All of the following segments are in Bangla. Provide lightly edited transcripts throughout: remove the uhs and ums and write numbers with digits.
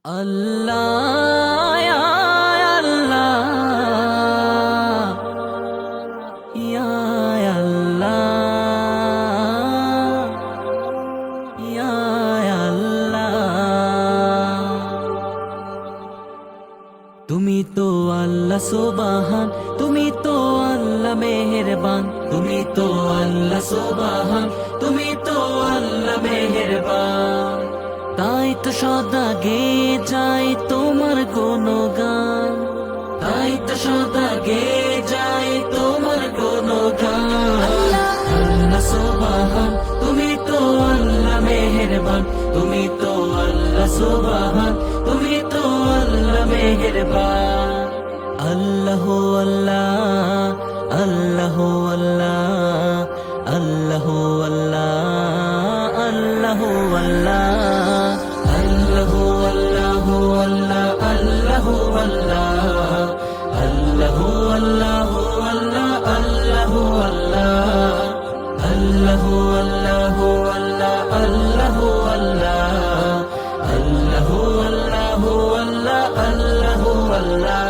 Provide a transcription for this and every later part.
আল্লাহ ইয়া আল্লাহ ইয়া আল্লাহ ইয়া আল্লাহ। তুমি তো আল্লাহ সুবহান, তুমি তো আল্লাহ মেহেরবান, তুমি তো আল্লাহ সুবহান, তুমি তো আল্লাহ মেহেরবান। তাই তো সদা গেয়ে যাই তোমার গুণগান, তাই তো সদা গেয়ে যাই তোমার গুণগান। আল্লাহ সুবহান, তুমি তো আল্লাহ মেহেরবান, তুমি তো আল্লাহ সুবহান, তুমি তো আল্লাহ মেহেরবান। আল্লাহ আল্লাহ আল্লাহ আল্লাহ আল্লাহ আল্লাহ আল্লাহ আল্লাহ আল্লাহ আল্লাহ আল্লাহ আল্লাহ আল্লাহ আল্লাহ আল্লাহ আল্লাহ।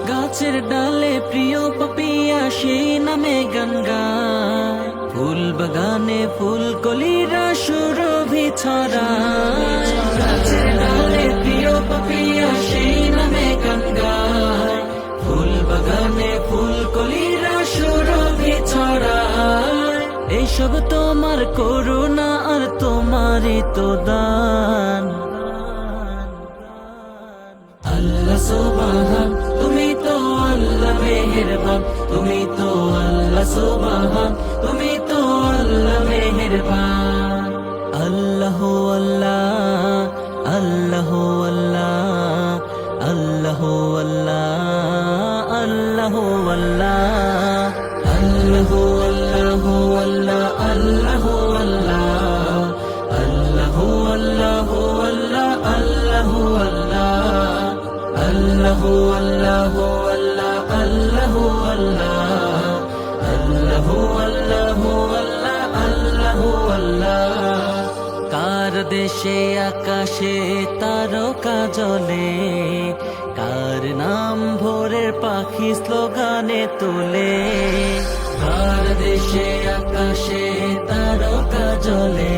গাছের ডালে প্রিয় পাপিয়া সেই নামে গান গায়, ফুল বাগানে ফুল কলিরা সুরভি ছড়ায়। গাছের ডালে প্রিয় পাপিয়া সেই নামে গান গায়, ফুল বাগানে ফুল কলিরা সুরভি ছড়ায়। এইসব তোমার করুণা আর তোমারই তো দান। আল্লাহ সুবহান, তুমি তো আল্লাহ মেহেরবান, তুমি তো আল্লাহ সুবহান, তুমি তো আল্লাহ মেহেরবান। আল্লাহ আল্লাহ আল্লাহ আল্লাহ আল্লাহ আল্লাহ আল্লাহ আল্লাহ আল্লাহ আল্লাহ আল্লাহ আল্লাহ আল্লাহ আল্লাহ আল্লাহ আল্লাহ। কার দেশে আকাশে তারকা জ্বলে, কার নাম ভোরের পাখি স্লোগানে তোলে। কার দেশে আকাশে তারকা জ্বলে,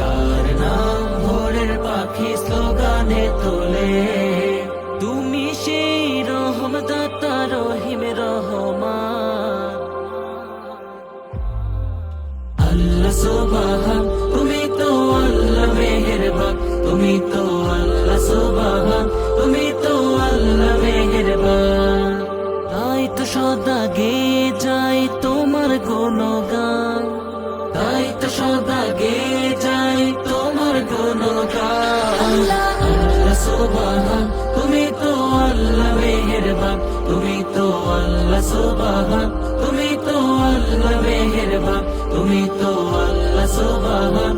কার নাম ভোরের পাখি স্লোগানে তোলে। তুমি সেই রহমদাতা রহিম রহমান। আল্লাহ সুবহান, তুমি তো আল্লাহ মেহেরবান, তুমি তো আল্লাহ সুবহান, তুমি তো আল্লাহ মেহেরবান। তাই তো সদা গেয়ে যাই তোমার গুণগান, তাই তো সদা গেয়ে যাই তোমার গুণগান। আল্লাহ সুবহান, তুমি তো আল্লাহ মেহেরবান, তুমি তো আল্লাহ সুবহান, তুমি তো আল্লাহ মেহেরবান, তুমি তো আল্লাহ সুবহান।